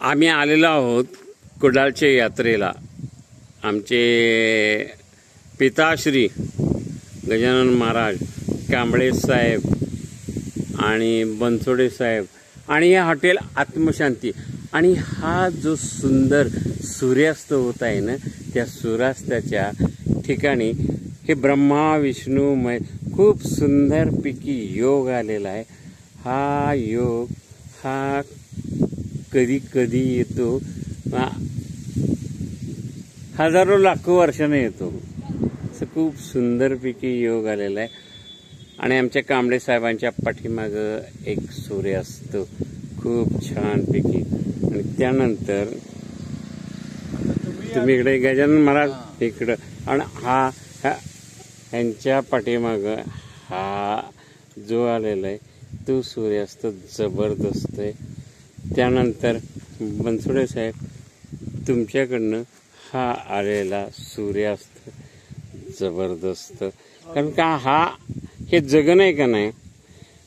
आम्ही आलेलो आहोत कुडाळच्या यात्रेला। आमचे पिताश्री गजानन महाराज कांबळे साहेब आणि बनसोडे साहेब आणि हे हॉटेल आत्मशांती आणि हा जो सुंदर सूर्यास्त होत आहे ना, त्या सूर्यास्ताच्या ठिकाणी हे ब्रह्मा विष्णू खूप सुंदरपैकी योग आलेला आहे। हा योग हा कधी कधी येतो, हजारो लाखो वर्षाने येतो। असं खूप सुंदरपैकी योग आलेला आहे आणि आमच्या कांबळे साहेबांच्या पाठीमाग एक सूर्यास्त खूप छानपैकी। आणि त्यानंतर तुम्ही इकडे गजानन महाराज इकडं आणि ह्यांच्या पाठीमाग हा जो आलेला आहे तो सूर्यास्त जबरदस्त आहे। त्यानंतर बनसोडे साहेब तुमच्याकडनं हा आलेला सूर्यास्त जबरदस्त, कारण का हे जगन आहे का नाही,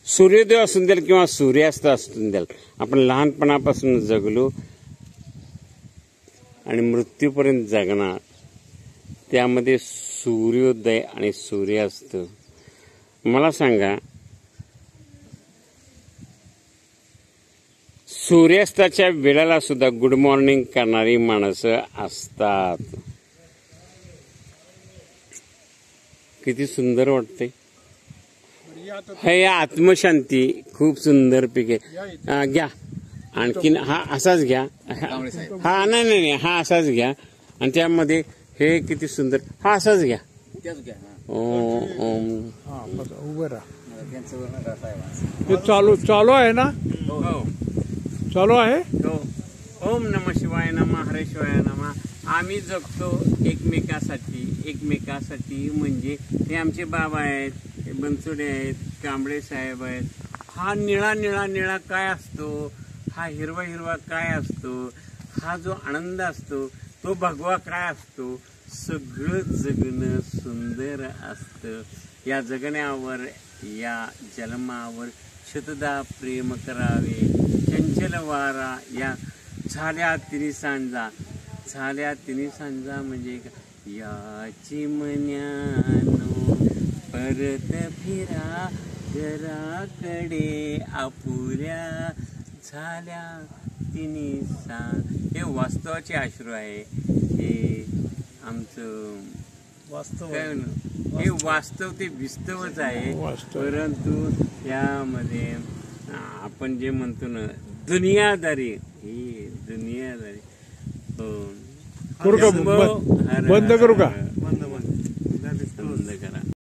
सूर्योदय असून द्याल किंवा सूर्यास्त असून द्याल, आपण लहानपणापासून जगलो आणि मृत्यूपर्यंत जगणार, त्यामध्ये सूर्योदय आणि सूर्यास्त। मला सांगा, सूर्यास्ताच्या वेळेला सुद्धा गुड मॉर्निंग करणारी माणसं असतात। किती सुंदर वाटते हे आत्मशांती, खूप सुंदर पिके घ्या। आणखीन हा असाच घ्या, हा नाही हा असाच घ्या आणि त्यामध्ये हे किती सुंदर, हा असाच घ्या। चालू आहे ना, चालू आहे। ओम नम शिवाय नम, हरे शिवाय नम। आम्ही जगतो एकमेकासाठी म्हणजे हे आमचे बाबा आहेत, हे बनसोडे आहेत, कांबळे साहेब आहेत। हा निळा निळा निळा काय असतो, हा हिरवा हिरवा काय असतो, हा जो आनंद असतो तो भगवा काय असतो, सगळं जगणं सुंदर असतं। या जगण्यावर, या जन्मावर शतदा प्रेम करावे, चंचल वारा या झाल्या तिन्ही सांजा म्हणजे याची मन्यानो परत फिरा घराकडे आपुऱ्या झाल्या तिन्ही सांज। हे वास्तवाचे अश्रू आहे, हे आमचं वास्तव, हे वास्तव ते विस्तवच आहे। परंतु यामध्ये आपण जे म्हणतो ना दुनियादारी, ही दुनियादारी। बंद करू का?